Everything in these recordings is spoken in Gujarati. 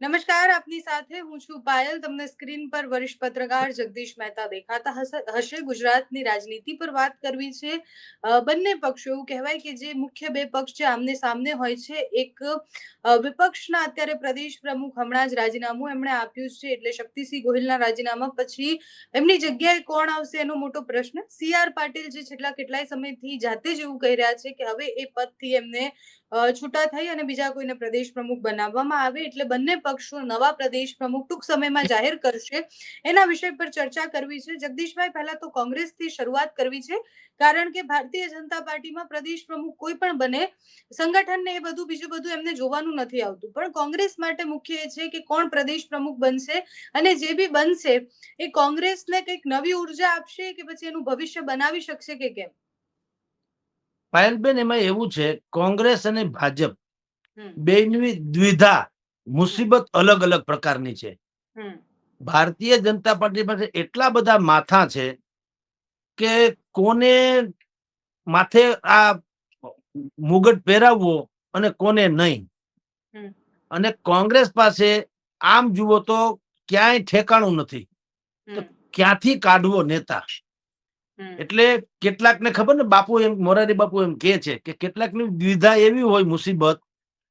નમસ્કાર, આપની સાથે હું છું પાયલ. તમને સ્ક્રીન પર વરિષ્ઠ પત્રકાર જગદીશ મહેતા દેખાતા હશે. ગુજરાતની રાજનીતિ પર વાત કરવી છે. બંને પક્ષો, એવું કહેવાય કે જે મુખ્ય બે પક્ષ છે આમને સામને હોય છે. એક વિપક્ષના અત્યારે પ્રદેશ પ્રમુખ હમણાં જ રાજીનામું એમણે આપ્યું છે, એટલે શક્તિસિંહ ગોહિલના રાજીનામા પછી એમની જગ્યાએ કોણ આવશે એનો મોટો પ્રશ્ન. CR પાટીલ જે છેલ્લા કેટલાય સમયથી જાતે જ એવું કહી રહ્યા છે કે હવે એ પદથી એમને છૂટા થઈ અને બીજા કોઈને પ્રદેશ પ્રમુખ બનાવવામાં આવે, એટલે બંને પક્ષો નવા પ્રદેશ પ્રમુખ ટૂંક સમયમાં જાહેર કરશે. એના વિષય પર ચર્ચા કરવી છે. જગદીશભાઈ, પહેલા તો કોંગ્રેસથી શરૂઆત કરવી છે, કારણ કે ભારતીય જનતા પાર્ટીમાં પ્રદેશ પ્રમુખ કોઈ પણ બને, સંગઠનને એ બધું બીજું બધું એમને જોવાનું નથી આવતું, પણ કોંગ્રેસ માટે મુખ્ય એ છે કે કોણ પ્રદેશ પ્રમુખ બનશે, અને જે બી બનશે એ કોંગ્રેસને કંઈક નવી ઉર્જા આપશે કે પછી એનું ભવિષ્ય બનાવી શકશે કે કેમ? પાયલબેન, એમાં એવું છે, કોંગ્રેસ અને ભાજપ હમ બેની દ્વિધા હમ મુસીબત અલગ અલગ પ્રકારની છે. હમ ભારતીય જનતા પાર્ટી પાસે એટલા બધા માથા છે કે કોને માથે આ મુગટ પહેરાવવો અને કોને નહીં. હમ અને કોંગ્રેસ પાસે આમ જુઓ તો ક્યાંય ઠેકાણું નથી, તો હમ ક્યાંથી કાઢવો નેતા. હમ એટલે કેટલાકને ખબર ને, બાપુ એમ, મોરારી બાપુ એમ કે છે કે કેટલાકની દ્વિધા એવી હોય મુસીબત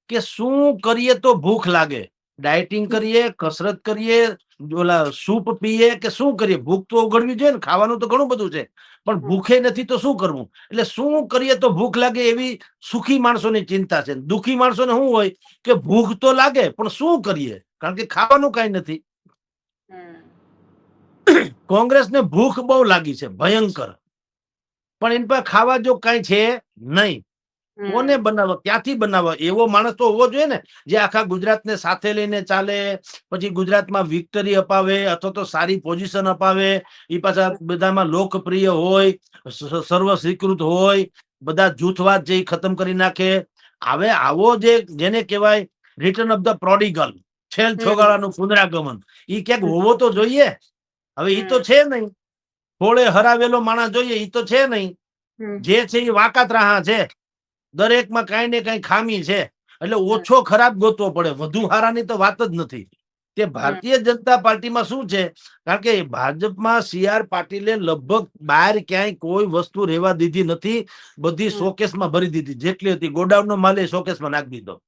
કે શું કરીએ તો ભૂખ લાગે, ડાયટિંગ કરીએ, કસરત કરીએ, ઓલા સૂપ પીએ કે શું કરીએ, ભૂખ તો ઉઘડવી જોઈએ ને, ખાવાનું તો ઘણું બધું છે, પણ ભૂખે નથી તો શું કરવું. એટલે શું કરીએ તો ભૂખ લાગે એવી સુખી માણસોની ચિંતા છે. દુઃખી માણસોને શું હોય કે ભૂખ તો લાગે પણ શું કરીએ, કારણ કે ખાવાનું કઈ નથી. કોંગ્રેસને ભૂખ બહુ લાગી છે, ભયંકર, પણ એની પાસે ખાવા જો કઈ છે નહીં. કોને બનાવો, ક્યાંથી બનાવો? એવો માણસ તો હોવો જોઈએ ને જે આખા ગુજરાતને સાથે લઈને ચાલે, પછી ગુજરાતમાં વિક્ટરી અપાવે અથવા તો સારી પોઝિશન અપાવે, એ પાછા બધામાં લોકપ્રિય હોય, સર્વ સ્વીકૃત હોય, બધા જૂથવાદ જે ખતમ કરી નાખે. હવે આવો જેને કહેવાય રિટર્ન ઓફ ધ પ્રોડિગલ, છેલ છોગાળાનું પુનરાગમન, એ ક્યાંક હોવો તો જોઈએ. હવે એ તો છે નહીં. થોડે હરાવેલો માણસ જોઈએ, એ તો છે નહીં. જે છે એ વાકાત રાહા છે, દરેકમાં કઈ ને કઈ ખામી છે. એટલે ઓછો ખરાબ ગોતવો પડે, વધુ હારાની તો વાત જ નથી. તે ભારતીય જનતા પાર્ટીમાં શું છે, કારણ કે ભાજપમાં CR પાટીલે લગભગ બહાર ક્યાંય કોઈ વસ્તુ રહેવા દીધી નથી. બધી શોકેસમાં ભરી દીધી, જેટલી હતી ગોડાઉનનો માલ એ શોકેસમાં નાખી દીધો.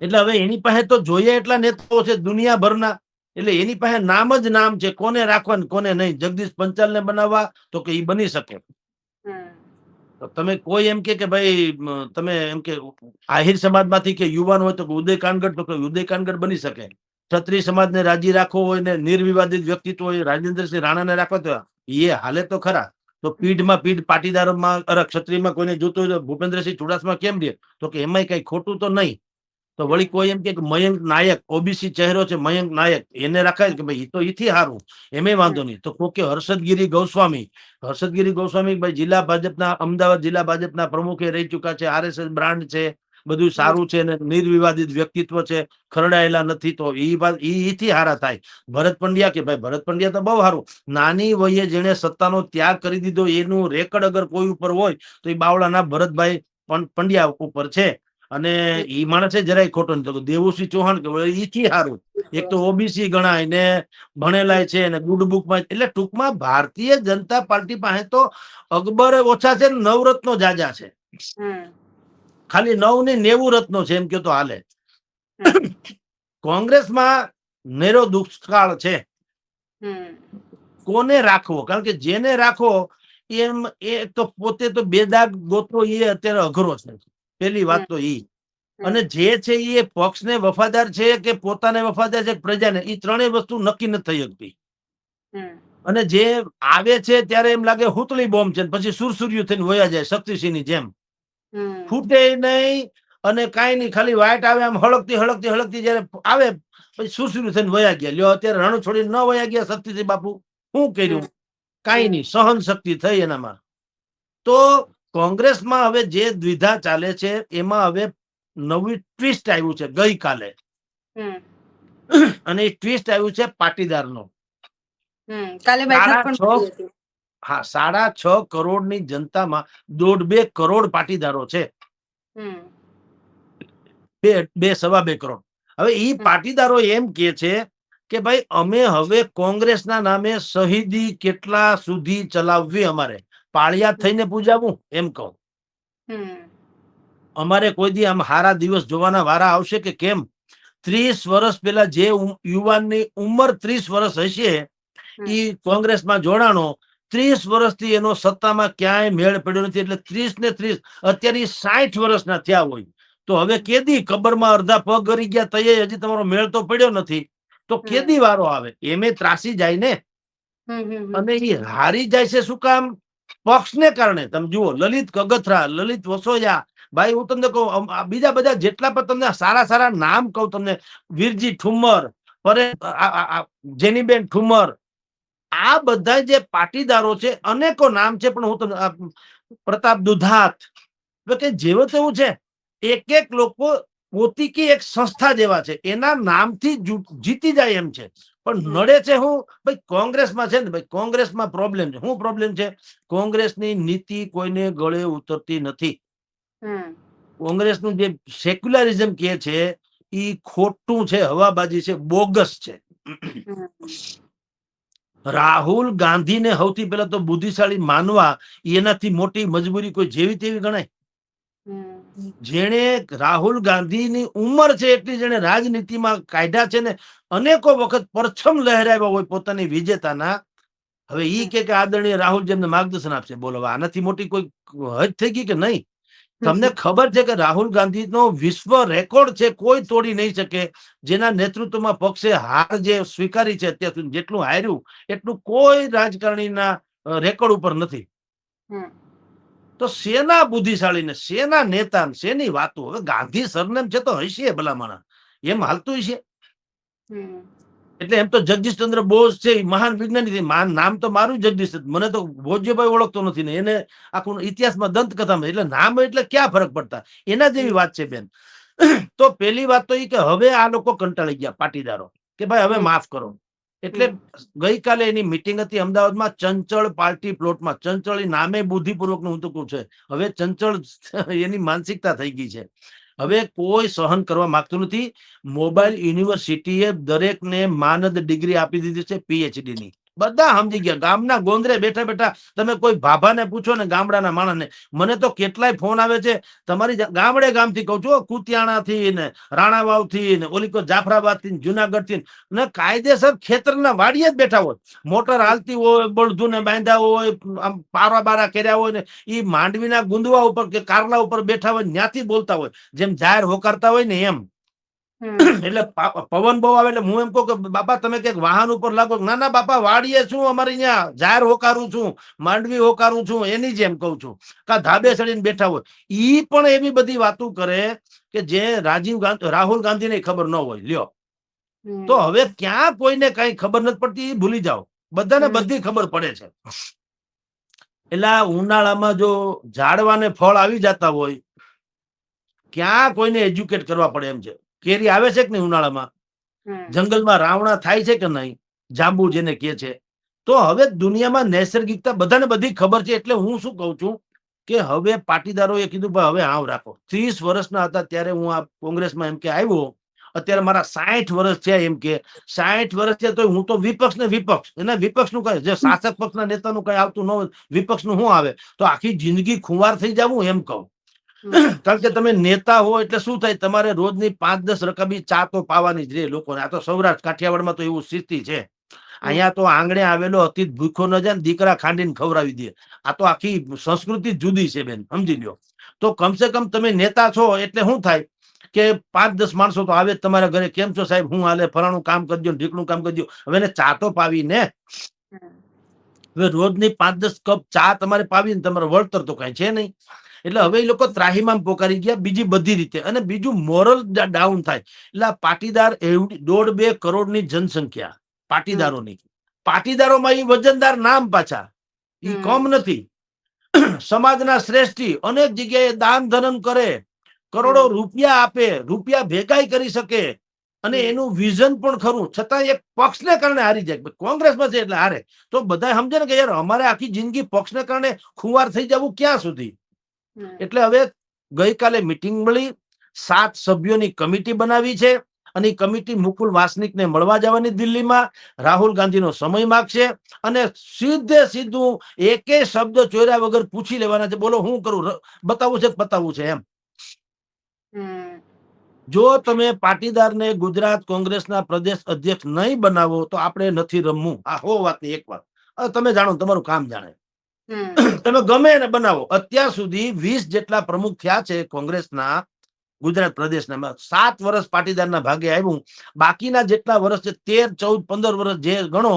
એટલે હવે એની પાસે તો જોઈએ એટલા નેતાઓ છે દુનિયાભરના, એટલે એની પાસે નામ જ નામ છે, કોને રાખવા ને કોને નહીં. જગદીશ પંચાલને બનાવવા તો કે એ બની શકે. તો તમે કોઈ એમ કે ભાઈ તમે એમ કે આહિર સમાજમાંથી કે યુવાન હોય તો ઉદય કાનગડ, તો કે ઉદય કાનગડ બની શકે. ક્ષત્રિય સમાજને રાજી રાખવો હોય ને નિર્વિવાદિત વ્યક્તિત્વ હોય, રાજેન્દ્રસિંહ રાણાને રાખવા તો એ હાલે તો ખરા. તો પીઢમાં પીઢ પાટીદારોમાં ક્ષત્રિયમાં કોઈને જોતું હોય તો ભૂપેન્દ્રસિંહ ચુડાસમા કેમ દે, તો કે એમાંય કઈ ખોટું તો નહીં. તો વળી કોઈ એમ કે મયંક નાયક, OBC ચહેરો છે મયંક નાયક, એને રાખાય કે ભાઈ એ તો ઈથી હારું, એમે વાંધો નહીં. તો કોકે હર્ષદગીરી ગોસ્વામી, ભાઈ જિલ્લા ભાજપના, અમદાવાદ જિલ્લા ભાજપના પ્રમુખે રહી ચુક્યા છે, RSS બ્રાન્ડ છે, બધું સારું છે ને નિર્વિવાદિત વ્યક્તિત્વ છે, ખરડાયેલા નથી, તો ઈથી હારા થાય. ભરત પંડ્યા, કે ભાઈ ભરત પંડ્યા તો બહુ સારું, નાની વયે જેને સત્તાનો ત્યાગ કરી દીધો, એનું રેકર્ડ અગર કોઈ ઉપર હોય તો એ બાવળાના ભરતભાઈ પંડ્યા ઉપર છે. અને ઈ માણસે જરાય ખોટો નથી. દેવુસિંહ ચૌહાણ કે ઈથી હારું, એક તો OBC ગણાય ને ભણેલાય છે ને ગુડ બુકમાં. એટલે ટૂંકમાં ભારતીય જનતા પાર્ટી પાસે તો અકબર ઓછા છે, નવરત્નો જાજા છે. ખાલી 9 ને 90 રત્નો છે એમ કે તો હાલે. કોંગ્રેસમાં નેરો દુષ્કાળ છે. કોને રાખવો, કારણ કે જેને રાખો એમ એ તો પોતે તો બેદાગ ગોતવો એ અત્યારે અઘરો છે. પેલી વાત તો ઈ. અને જે છે એ પક્ષને વફાદાર છે કે પોતાને વફાદાર છે પ્રજાને, એ ત્રણેય વસ્તુ નક્કી નથી થઈ શકતી. અને જે આવે છે ત્યારે એમ લાગે હુતળી બોમ્બ છે, પછી સુરસુર્યું થઈને વયા જાય શક્તિસિંહની જેમ, ફૂટે નહીં અને કાંઈ નહીં, ખાલી વાઇટ આવે આમ હળકતી હળકતી હળકતી જયારે આવે પછી સુરસુર્યું થઈને વયા ગયા. લ્યો અત્યારે રણું છોડીને ન વયા ગયા શક્તિસિંહ બાપુ, શું કર્યું? કાંઈ નહીં, સહન શક્તિ થઈ એનામાં. તો કોંગ્રેસમાં હવે જે દ્વિધા ચાલે છે એમાં હવે નવી ટ્વિસ્ટ આવ્યું છે ગઈકાલે, અને એ ટ્વિસ્ટ આવ્યું છે પાટીદારનો. કાલે બેઠક પણ થઈ હતી. 6.5 કરોડની જનતામાં 1.5-2 કરોડ પાટીદારો છે. 2 સવા 2 કરોડ. હવે ઈ પાટીદારો એમ કે છે કે ભાઈ અમે હવે કોંગ્રેસના નામે શહીદી કેટલા સુધી ચલાવવી, અમારે પાળિયા થઈને પૂજાવું એમ કહું. અમારે કોઈ દી આમ હારા દિવસ જોવાના વારા આવશે કે કેમ? 30 વર્ષ પહેલા જે યુવાનની ઉંમર 30 વર્ષ હશે એ કોંગ્રેસમાં જોડાણો, 30 વર્ષથી એનો સત્તામાં ક્યાંય મેળ પડ્યો નથી, એટલે 30 ને 30 અત્યારે 60 વર્ષના થયા હોય તો હવે કેદી કબરમાં અડધા પગ ગરી ગયા તયે હજી તમારો મેળ તો પડ્યો નથી, તો કેદી વારો આવે? એમે ત્રાસી જાય ને. અને એ હારી જાય છે શું કામ? પક્ષને કારણે. તમે જુઓ, લલિત કગથરા, લલિત વસોયા, ભાઈ હું તમને કહું, બીજા બધા જેટલા પણ તમને સારા સારા નામ કહું તમને, વીરજી ઠુમ્મર, જેનીબેન ઠુમ્મર, આ બધા જે પાટીદારો છે, અનેકો નામ છે, પણ હું તમને પ્રતાપ દુધાત, કે જેવું તેવું છે, એક એક લોકો પોતીકી એક સંસ્થા જેવા છે, એના નામથી જીતી જાય એમ છે. પણ નડે છે હું? ભાઈ કોંગ્રેસમાં છે ને, ભાઈ કોંગ્રેસમાં પ્રોબ્લેમ છે. શું પ્રોબ્લેમ છે? કોંગ્રેસની નીતિ કોઈને ગળે ઉતરતી નથી. કોંગ્રેસનું જે સેક્યુલરિઝમ કે છે એ ખોટું છે, હવાબાજી છે, બોગસ છે. રાહુલ ગાંધીને સૌથી પહેલા તો બુદ્ધિશાળી માનવા, એનાથી મોટી મજબૂરી કોઈ જેવી તેવી ગણાય? જેણે રાહુલ ગાંધીની ઉંમર છે એટલી જેણે રાજનીતિમાં કાઢ્યા છે ને, અનેકો વખત પરછમ લહેરાવ્યા હોય પોતાની વિજેતાના. હવે ઈ કે આદરણીય રાહુલ જેમને માર્ગદર્શન આપશે, બોલો આનાથી મોટી કોઈ હદ થઈ ગઈ કે નહીં? તમને ખબર છે કે રાહુલ ગાંધીનો વિશ્વ રેકોર્ડ છે, કોઈ તોડી નહીં શકે. જેના નેતૃત્વમાં પક્ષે હાર જે સ્વીકારી છે અત્યાર સુધી, જેટલું હાર્યું એટલું કોઈ રાજકારણીના રેકોર્ડ ઉપર નથી. તો સેના બુદ્ધિશાળી ને સેના નેતા શેની વાતો? હવે ગાંધી સરનેમ છે તો હશે ભલામણા, એમ હાલતું હશે. એટલે એમ તો જગદીશચંદ્ર બોઝ છે, મહાન વિજ્ઞાની, નામ તો મારું જગદીશ, મને તો ભોજ્યભાઈ ઓળખતો નથી ને એને આખું ઇતિહાસમાં દંતકથામાં, એટલે નામ એટલે ક્યાં ફરક પડતા? એના જેવી વાત છે બેન. તો પેલી વાત તો એ કે હવે આ લોકો કંટાળી ગયા પાટીદારો, કે ભાઈ હવે માફ કરો. એટલે ગઈકાલે એની મીટિંગ હતી અમદાવાદમાં, ચંચળ પાર્ટી પ્લોટમાં. ચંચળ એ નામે બુદ્ધિપૂર્વકનું હું તો કહું છે, હવે ચંચળ એની માનસિકતા થઈ ગઈ છે. હવે કોઈ સહન કરવા માંગતું નથી. મોબાઈલ યુનિવર્સિટીએ દરેકને માનદ ડિગ્રી આપી દીધી છે, પીએચડી ની. બધા સમજી ગયા. ગામના ગોંદરે બેઠા બેઠા તમે કોઈ ભાભાને પૂછો ને, ગામડાના માણસને, મને તો કેટલાય ફોન આવે છે તમારી ગામડે ગામથી, કહું છું, કુતિયાણાથી ને રાણાવાવથી ને ઓલી જાફરાબાદ થી જુનાગઢ થી ને, કાયદેસર ખેતરના વાડીએ જ બેઠા હોય, મોટર હાલતી હોય, બળધું ને બાંધ્યા હોય, આમ પારા બારા કર્યા હોય ને, એ માંડવીના ગુંદવા ઉપર કે કારલા ઉપર બેઠા હોય, ત્યાંથી બોલતા હોય, જેમ જાહેર હોકારતા હોય ને એમ. એટલે પવન બહુ આવે એટલે હું એમ કહું કે બાપા તમે કઈક વાહન ઉપર લાગો, ના ના બાપા વાડીએ છું, અમારે અહીંયા જાહેર હોકારું છું, માંડવી હોકારું છું, એની જેમ કહું છું. કા ધાબે ચડીને બેઠા હોય, ઈ પણ એવી બધી વાતો કરે કે જે રાહુલ ગાંધીને ખબર ન હોય. લ્યો, તો હવે ક્યાં કોઈને કઈ ખબર નથી પડતી, ભૂલી જાઓ. બધાને બધી ખબર પડે છે. એટલે ઉનાળામાં જો ઝાડવાને ફળ આવી જતા હોય, ક્યાં કોઈને એજ્યુકેટ કરવા પડે એમ છે. કેરી આવે છે કે નહીં ઉનાળામાં? જંગલમાં રાવણા થાય છે કે નહીં? જાંબુ જેને કે છે. તો હવે દુનિયામાં નૈસર્ગિકતા બધાને બધી ખબર છે. એટલે હું શું કહું છું કે હવે પાટીદારોએ કીધું ભાઈ હવે આવ રાખો. 30 વર્ષના હતા ત્યારે હું આ કોંગ્રેસમાં એમ કે આવ્યો, અત્યારે મારા 60 વર્ષ છે, એમ કે 60 વર્ષ છે તો હું તો વિપક્ષ ને વિપક્ષ, એના વિપક્ષનું કઈ, જે શાસક પક્ષના નેતાનું કઈ આવતું ન હોય, વિપક્ષનું શું આવે? તો આખી જિંદગી ખુવાર થઈ જવું એમ કહું. કારણ કે તમે નેતા હો એટલે શું થાય, તમારે રોજની 5-10 રકાબી ચા તો પાવાની જ રે લોકોને. આ તો સૌરાષ્ટ્ર કાઠિયાવાડમાં તો એવું સ્થિતિ છે. અહીંયા તો આંગણે આવેલો અતિ ભૂખો ન જાય ને, દીકરા ખાંડીને ખવડાવી દે. આ તો આખી સંસ્કૃતિ જુદી છે બેન, સમજી લ્યો. તો કમસે કમ તમે નેતા છો એટલે શું થાય કે 5-10 માણસો તો આવે તમારા ઘરે, કેમ છો સાહેબ, હું હાલે, ફલાણું કામ કરજો, ઢીકણું કામ કરજો. હવે એને ચા તો પાવી ને. હવે રોજની 5-10 કપ ચા તમારે પાવી ને, તમારે વળતર તો કઈ છે નહીં. એટલે હવે એ લોકો ત્રાહીમામ પોકારી ગયા બીજી બધી રીતે. અને બીજું મોરલ ડાઉન થાય. એટલે પાટીદાર એવડી 1.5-2 કરોડની જનસંખ્યા પાટીદારોની. પાટીદારોમાં એ વજનદાર નામ પાછા, એ કમ નથી. સમાજના શ્રેષ્ઠી, અનેક જગ્યાએ દાન ધર્મ કરે, કરોડો રૂપિયા આપે, રૂપિયા ભેગાઈ કરી શકે, અને એનું વિઝન પણ ખરું. છતાં એક પક્ષને કારણે હારી જાય. કોંગ્રેસમાં છે એટલે હારે. તો બધા સમજે ને કે યાર અમારે આખી જિંદગી પક્ષને કારણે ખુવાર થઈ જવું ક્યાં સુધી. એટલે હવે ગઈકાલે મીટિંગ મળી, 7 સભ્યોની કમિટી બનાવી છે. અને એ કમિટી મુકુલ વાસનિકને મળવા જવાની દિલ્હીમાં, રાહુલ ગાંધીનો સમય માગશે અને સીધું એકે શબ્દ ચોર્યા વગર પૂછી લેવાના છે, બોલો હું કરું, બતાવવું છે બતાવવું છે એમ. હમ જો તમે પાટીદારને ગુજરાત કોંગ્રેસના પ્રદેશ અધ્યક્ષ નહીં બનાવો તો આપણે નથી રમવું. આ હો વાતની એક વાત. હવે તમે જાણો, તમારું કામ જાણે. હમ તમે ગમે એને બનાવો. અત્યાર સુધી 20 જેટલા પ્રમુખ થયા છે કોંગ્રેસના ગુજરાત પ્રદેશના. 7 વર્ષ પાટીદારના ભાગે આવ્યું. બાકીના જેટલા વર્ષ છે 13, 14, 15 વર્ષ જે ગણો,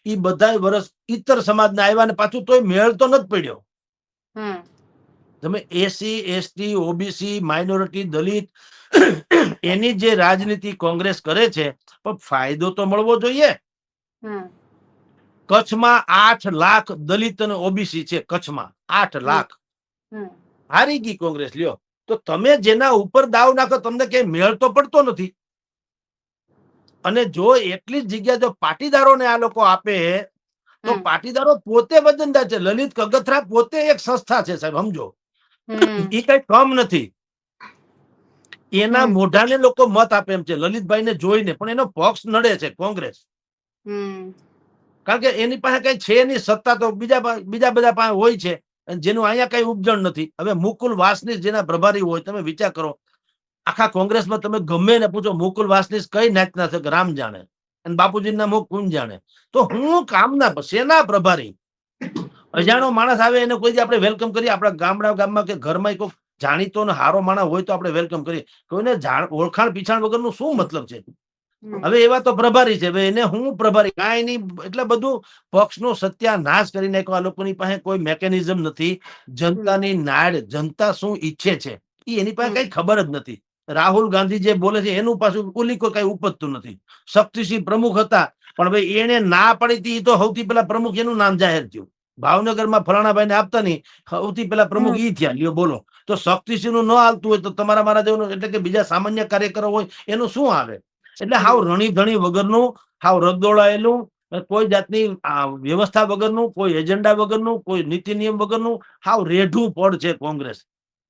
એ બધા વર્ષ ઇતર સમાજના આવ્યા ને પાછું તોય મેળ તો નથી પડ્યો. હમ તમે એસસી, એસટી, ઓબીસી, માઇનોરિટી, દલિત એની જે રાજનીતિ કોંગ્રેસ કરે છે, પણ ફાયદો તો મળવો જોઈએ. હમ કચ્છમાં 8 લાખ દલિત અને ઓબીસી છે. કચ્છમાં 8 લાખ. હમ હારી ગઈ કોંગ્રેસ. લ્યો, તો તમે જેના ઉપર દાવ નાખો તમને કઈ મેળ તો પડતો નથી. અને જો એટલી જ જગ્યા જો પાટીદારોને આ લોકો આપે તો હમ પાટીદારો પોતે વજનદાર છે. લલિત કગથરા પોતે એક સંસ્થા છે સાહેબ, સમજો. હમ એ કઈ કમ નથી. એના હમ મોઢાને લોકો મત આપે એમ છે લલિતભાઈને જોઈને, પણ એનો પક્ષ નડે છે કોંગ્રેસ. હમ કારણ કે એની પાસે કઈ છે નહીં. સત્તા તો બીજા બધા પાસે હોય છે, જેનું અહીંયા કઈ ઉપજણ નથી. હવે મુકુલ વાસનિક જેના પ્રભારી હોય, તમે વિચાર કરો, આખા કોંગ્રેસમાં તમે ગમે ને પૂછો મુકુલ વાસનિક કઈ નાચના છે, રામ જાણે, અને બાપુજીના મુખ કોણ જાણે. તો હું કામના સેના પ્રભારી અજાણો માણસ આવે એને કોઈ આપણે વેલકમ કરીએ. આપણા ગામમાં કે ઘરમાં કોઈ જાણીતો ને હારો માણસ હોય તો આપણે વેલકમ કરીએ. કોઈને ઓળખાણ પીછાણ વગરનું શું મતલબ છે? હવે એવા તો પ્રભારી છે, એને હું પ્રભારી કાંઈ નહીં. એટલે બધું પક્ષનો સત્યાનાશ કરી નાખ્યો. આ લોકોની પાસે કોઈ મેકેનિઝમ નથી. જનતાની નાડ, જનતા શું ઈચ્છે છે એ એની પાસે કઈ ખબર જ નથી. રાહુલ ગાંધી જે બોલે છે એનું પાછું ઉલીકો કઈ ઉપજતું નથી. શક્તિસિંહ પ્રમુખ હતા, પણ ભાઈ એને ના પડી હતી, તો સૌથી પેલા પ્રમુખ એનું નામ જાહેર થયું. ભાવનગરમાં ફલાણાભાઈ ને આપતા નહીં, સૌથી પેલા પ્રમુખ ઈ થયા. લ્યો બોલો, તો શક્તિસિંહ નું ન આવતું હોય તો તમારા મારા જેવું, એટલે કે બીજા સામાન્ય કાર્યકરો હોય એનું શું આવે? એટલે હાવ રણી ધણી વગરનું, હાવ રગદોળાયેલું, કોઈ જાતની વ્યવસ્થા વગરનું, કોઈ એજન્ડા વગરનું, કોઈ નીતિ નિયમ વગરનું હાવ રેઢું પડ છે કોંગ્રેસ.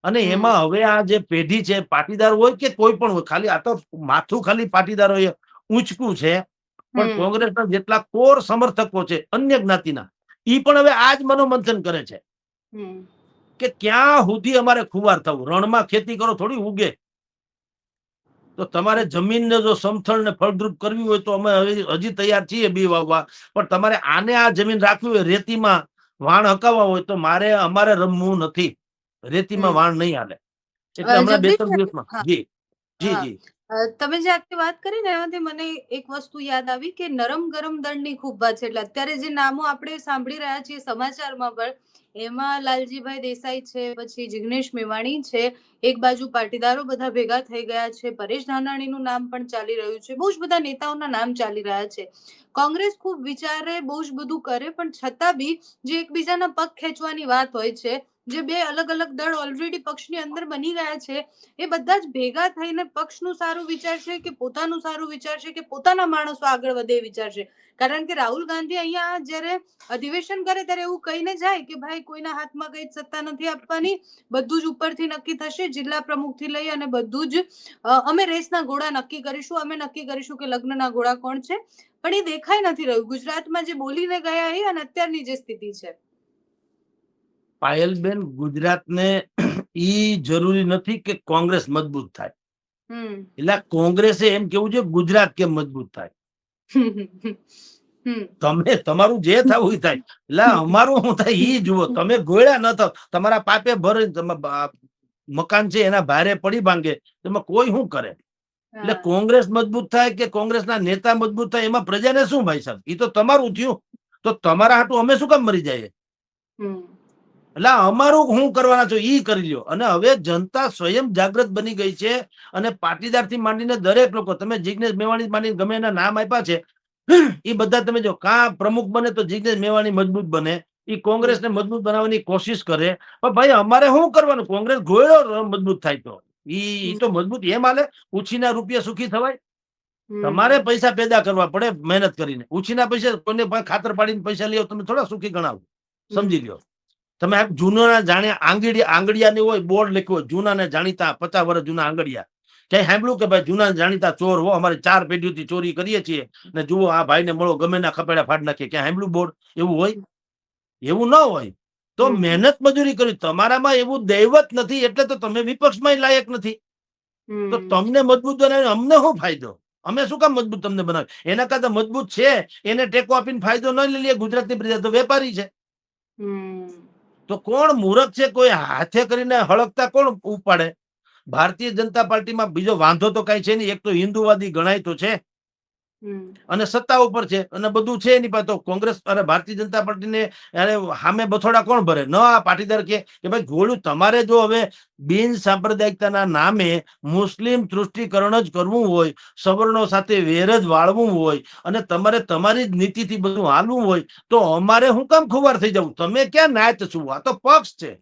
અને એમાં હવે આ જે પેઢી છે, પાટીદાર હોય કે કોઈ પણ હોય, ખાલી આ તો માથું ખાલી પાટીદારો એ ઊંચકું છે, પણ કોંગ્રેસના જેટલા કોર સમર્થકો છે અન્ય જ્ઞાતિના, ઈ પણ હવે આજ મનોમંથન કરે છે કે ક્યાં સુધી અમારે ખુવાર થવું. રણમાં ખેતી કરો થોડી ઉગે. તો તમારે જમીનને જો સમથળ ને ફળદ્રુપ કરવી હોય તો અમે હજી તૈયાર છીએ બી વાવવા, પણ તમારે આને આ જમીન રાખવી હોય, રેતીમાં વાણ હકાવવા હોય તો અમારે રમવું નથી. રેતીમાં વાણ નહીં હાલે. એટલે હમણાં 2-3 જગદીશ, દિવસમાં. હા જી જી હા જી તમે જે આખી વાત કરી ને એમાંથી મને એક વસ્તુ યાદ આવી કે નરમ ગરમ દળની ખૂબ વાત છે. એટલે અત્યારે જે નામો આપણે સાંભળી રહ્યા છીએ સમાચારમાં પણ, એમાં લાલજીભાઈ દેસાઈ છે, પછી જિગ્નેશ મેવાણી છે, એક બાજુ પાટીદારો બધા ભેગા થઈ ગયા છે, પરેશ ધાનાણીનું નામ પણ ચાલી રહ્યું છે, બહુ જ બધા નેતાઓના નામ ચાલી રહ્યા છે. કોંગ્રેસ ખૂબ વિચારે, બહુ જ બધું કરે, પણ છતાં બી જે એકબીજાના પગ ખેંચવાની વાત હોય છે, જે બે અલગ અલગ દળ ઓલરેડી પક્ષની અંદર બની ગયા છે, એ બધા જ ભેગા થઈને પક્ષનું સારું વિચારશે કે પોતાનું સારું વિચારશે કે પોતાના માણસો આગળ વધે વિચારશે? કારણ કે રાહુલ ગાંધી અહીંયા જ્યારે અધિવેશન કરે ત્યારે એવું કહીને જાય કે ભાઈ કોઈના હાથમાં કઈ સત્તા નથી આપવાની, બધું જ ઉપરથી નક્કી થશે, જિલ્લા પ્રમુખથી લઈ અને બધું જ અમે રેસના ઘોડા નક્કી કરીશું, અમે નક્કી કરીશું કે લગ્નના ઘોડા કોણ છે. પણ એ દેખાઈ નથી રહ્યું ગુજરાતમાં જે બોલીને ગયા એ અને અત્યારની જે સ્થિતિ છે. પાયલબેન, ગુજરાતને ઈ જરૂરી નથી કે કોંગ્રેસ મજબૂત થાય. એટલે કોંગ્રેસે એમ કેવું છે ગુજરાત કેમ મજબૂત થાય. તમે તમારું જે થવું થાય, એટલે અમારું શું થાય ઈ જુઓ. તમે ગોળ્યા ન થાવ, તમારા પાપે ભરે મકાન છે એના ભારે પડી ભાંગે, એમાં કોઈ શું કરે? એટલે કોંગ્રેસ મજબૂત થાય કે કોંગ્રેસના નેતા મજબૂત થાય, એમાં પ્રજાને શું ભાઈ સાહેબ? એ તો તમારું થયું. તો તમારા હાટું અમે શું કામ મરી જાય? એટલે અમારું શું કરવાના છો ઈ કરી લ્યો. અને હવે જનતા સ્વયં જાગૃત બની ગઈ છે, અને પાટીદાર થી માંડીને દરેક લોકો, તમે જિગ્નેશ મેવાણી માંડીને ગમે એના નામ આપ્યા છે, એ બધા તમે જો કાં પ્રમુખ બને તો જિગ્નેશ મેવાણી મજબૂત બને, એ કોંગ્રેસને મજબૂત બનાવવાની કોશિશ કરે. પણ ભાઈ અમારે શું કરવાનું? કોંગ્રેસ ગોળ્યો મજબૂત થાય તો ઈ તો મજબૂત એમ હાલે. ઉછીના રૂપિયા સુખી થવાય? તમારે પૈસા પેદા કરવા પડે મહેનત કરીને. ઉછીના પૈસા કોઈને ખાતર પાડીને પૈસા લ્યો, તમે થોડા સુખી ગણાવો. સમજી લ્યો. તમે જૂના જાણે આંગળિયાની હોય બોર્ડ લખ્યું હોય, જૂના ને જાણીતા 50 વર્ષ જૂના આંગળિયા, ક્યાંય સાંભળ્યું કે ભાઈ જૂના જાણીતા ચોર હો, અમારે 4 પેઢીઓથી ચોરી કરીએ છીએ ને જુઓ આ ભાઈને મળો, ગમે ના ખપેડા ફાડ નાખીએ, ક્યાં સાંભળ્યું બોર્ડ? એવું હોય? એવું ન હોય. તો હમ. મહેનત મજૂરી કરી, તમારામાં એવું દૈવત નથી એટલે તો તમે વિપક્ષમાં લાયક નથી. તો હમ. તમને મજબૂત બનાવીને અમને શું ફાયદો? અમે શું કામ મજબૂત તમને બનાવે? એના કરતા મજબૂત છે એને ટેકો આપીને ફાયદો ન લઈ લઈએ. ગુજરાતની પ્રજા તો વેપારી છે. હમ. તો કોણ મૂર્ખ છે? કોઈ હાથે કરીને હળકતા કોણ ઉપાડે? ભારતીય જનતા પાર્ટીમાં બીજો વાંધો તો કઈ છે નહીં. એક તો હિન્દુવાદી ગણાય તો છે હમ. અને સત્તા ઉપર છે અને બધું છે એની પાસે. તો કોંગ્રેસ અને ભારતીય જનતા પાર્ટીને સામે બથોડા કોણ ભરે? ન આ પાટીદાર કે ભાઈ ગોળું તમારે જો હવે બિન સાંપ્રદાયિકતાના નામે મુસ્લિમ તૃષ્ટિકરણ જ કરવું હોય, સવર્ણો સાથે વેર જ વાળવું હોય અને તમારે તમારી જ નીતિથી બધું હાલવું હોય, તો અમારે શું કામ ખુવાર થઈ જવું? તમે ક્યાં નાયત છો? આ તો પક્ષ છે.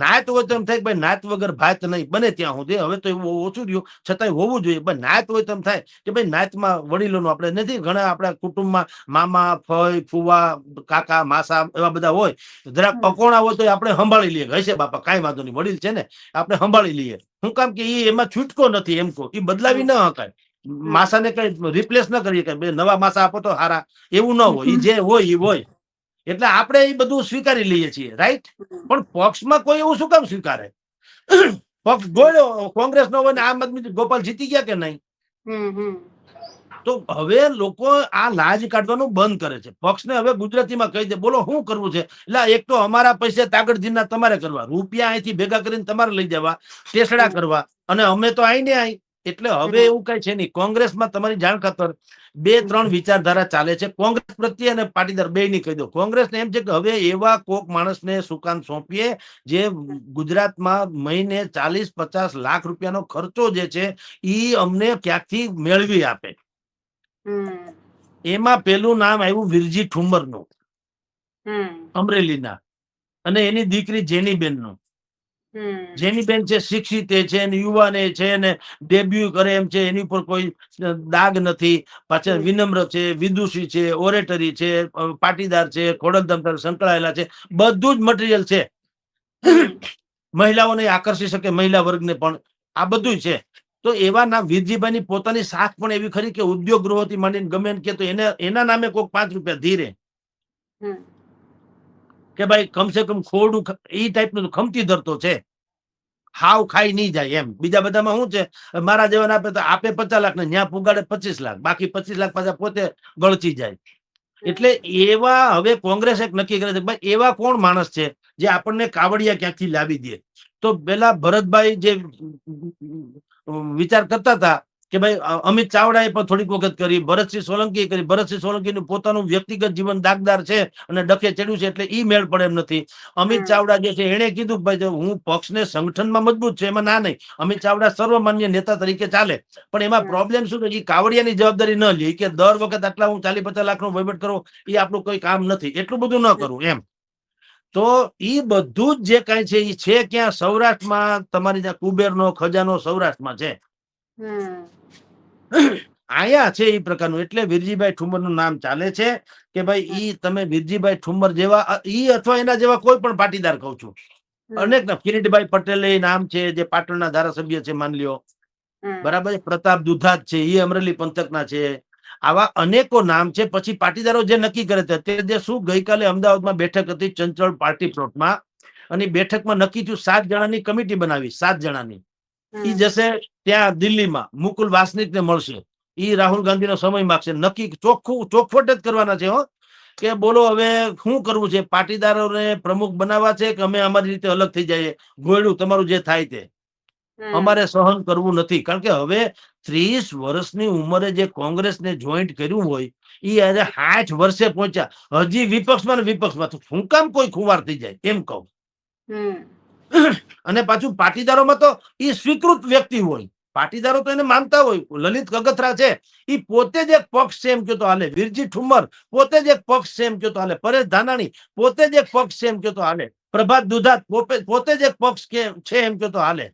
નાયત હોય તો એમ થાય ભાઈ નાયત વગર ભાત નહીં, બને ત્યાં સુધી. હવે તો એવું ઓછું રહ્યું, છતાંય હોવું જોઈએ. પણ નાયત હોય તો એમ થાય કે ભાઈ નાયતમાં વડીલોનું આપણે નથી, ઘણા આપણા કુટુંબમાં મામા, ફઈ, ફુવા, કાકા, માસા એવા બધા હોય. જરાક અકોણા હોય તો આપણે સંભાળી લઈએ, હશે બાપા કાંઈ વાંધો નહીં, વડીલ છે ને આપણે સંભાળી લઈએ. શું કામ કે એમાં છૂટકો નથી. એમ કહો, એ બદલાવી ન શકાય. માસાને કઈ રિપ્લેસ ન કરીએ કે બે નવા માસા આપો તો હારા, એવું ન હોય. એ જે હોય એ હોય. એટલે આપણે એ બધું સ્વીકારી લઈએ છીએ, રાઈટ? પણ પક્ષમાં કોઈ એવું શું કામ સ્વીકારે? પક્ષ ગોળ્યો કોંગ્રેસ નો હોય ને આમ આદમી ગોપાલ જીતી ગયા કે નહીં? તો હવે લોકો આ લાજ કાઢવાનું બંધ કરે છે. પક્ષને હવે ગુજરાતીમાં કહી દે, બોલો શું કરવું છે? એટલે એક તો અમારા પૈસે તાગડજીના તમારે કરવા, રૂપિયા અહીંથી ભેગા કરીને તમારે લઈ જવા, ટેસડા કરવા, અને અમે તો આઈને આઈ. એટલે હવે એવું કઈ છે નહીં. કોંગ્રેસમાં તમારી જાણ ખાતર 2-3 વિચારધારા ચાલે છે, કોંગ્રેસ પ્રત્યે અને પાટીદાર બે ની કહી દો. કોંગ્રેસને એમ છે કે હવે એવા કોક માણસને સુકાન સોંપીએ જે ગુજરાતમાં મહિને 40-50 લાખ રૂપિયાનો ખર્ચો જે છે એ અમને ક્યાંકથી મેળવી આપે. એમાં પેલું નામ આવ્યું વિરજી ઠુમ્મરનું, અમરેલીના, અને એની દીકરી જેનીબેન નું. જેનીબેન છે શિક્ષિત છે, યુવાન છે, ને ડેબ્યુ કરે એમ છે, એની ઉપર કોઈ દાગ નથી. પાછળ વિનમ્ર છે, વિદુષી છે, ઓરેટરી છે, પાટીદાર છે, ખોડલધામ સાથે સંકળાયેલા છે, બધું જ મટીરિયલ છે. મહિલાઓને આકર્ષી શકે, મહિલા વર્ગને પણ આ બધું છે. તો એવા નામ વીરજીભાઈની પોતાની સાખ પણ એવી ખરી કે ઉદ્યોગ ગૃહોથી માંડીને ગમે એમ કે તો એના નામે કોઈક 5 રૂપિયા ધીરે કે ભાઈ કમસે કમ ખોડું એ ટાઈપનું ખમતી ધરતો છે. હાવ ખાઈ નહીં જાય એમ. બીજા બધામાં શું છે, મારા જેવાને આપે તો આપે 50 લાખ ને ત્યાં પુગાડે 25 લાખ, બાકી 25 લાખ પાછા પોતે ગળચી જાય. એટલે એવા હવે કોંગ્રેસ એક નક્કી કરે છે ભાઈ એવા કોણ માણસ છે જે આપણને કાવડિયા ક્યાંકથી લાવી દે. તો પેલા ભરતભાઈ જે વિચાર કરતા હતા કે ભાઈ અમિત ચાવડાએ પણ થોડીક વખત કરી, ભરતસિંહ સોલંકી કરી. ભરતસિંહ સોલંકીનું પોતાનું વ્યક્તિગત જીવન દાગદાર છે અને ડખે ચડ્યું છે, એટલે ઈ મેળ પડે એમ નથી. અમિત ચાવડા જે છે એને કીધું ભાઈ હું પક્ષને સંગઠનમાં મજબૂત છે, એમાં ના નહીં. અમિત ચાવડા સર્વમાન્ય નેતા તરીકે ચાલે, પણ એમાં પ્રોબ્લેમ શું છે, એ કાવડિયાની જવાબદારી ન લે કે દર વખત આટલા હું 40-50 લાખનો વહીવટ કરો, એ આપણું કોઈ કામ નથી, એટલું બધું ન કરું એમ. તો ઈ બધું જ જે કઈ છે એ છે ક્યાં? સૌરાષ્ટ્રમાં. તમારી ત્યાં કુબેરનો ખજાનો સૌરાષ્ટ્રમાં છે. આયા છે એ પ્રકારનું. એટલે વિરજીભાઈ ઠુમ્મરનું નામ ચાલે છે કે ભાઈ ઈ તમે વિરજીભાઈ ઠુમ્મર જેવા ઈ અથવા એના જેવા કોઈ પણ પાટીદાર કહું છું, અનેક કિરીટભાઈ પટેલ એ નામ છે જે પાટણના ધારાસભ્ય છે, માન લ્યો, બરાબર. પ્રતાપ દુધાત છે, એ અમરેલી પંથકના છે. આવા અનેકો નામ છે. પછી પાટીદારો જે નક્કી કરે છે તે જે શું, ગઈકાલે અમદાવાદમાં બેઠક હતી ચંચળ પાર્ટી પ્લોટમાં, અને બેઠકમાં નક્કી થયું 7 જણાની કમિટી બનાવી, 7 જણાની. ઈ જશે ત્યાં દિલ્હીમાં, મુકુલ વાસનિકને મળશે. ઈ રાહુલ ગાંધીનો સમય માગશે. નક્કી ચોખવટ જ કરવાના છે હો, કે બોલો હવે શું કરવું છે? પાટીદારોને પ્રમુખ બનાવવા છે કે અમે અમારી રીતે અલગ થઈ જઈએ? ગોયડું તમારું જે થાય તે અમારે સહન કરવું નથી. કારણ કે હવે 30 વર્ષની ઉંમરે જે કોંગ્રેસને જોઈન્ટ કર્યું હોય એ આજે 60 વર્ષે પહોંચ્યા, હજી વિપક્ષમાં ને વિપક્ષમાં. તો શું કામ કોઈ ખુવાર થઈ જાય એમ કહું. અને પાછું પાટીદારોમાં તો એ સ્વીકૃત વ્યક્તિ હોય. પાટીદારો તો એને માનતા હોય. લલિત કગથરા છે, એ પોતે જ એક પક્ષ છે એમ કયો તો હાલે. વિરજી ઠુમ્મર પોતે જ એક પક્ષ છે એમ કયો તો હાલે. પરેશ ધાનાણી પોતે જ એક પક્ષ છે એમ કયો તો હાલે. પ્રભાત દુધાત પોતે જ એક પક્ષ છે એમ કયો તો હાલે.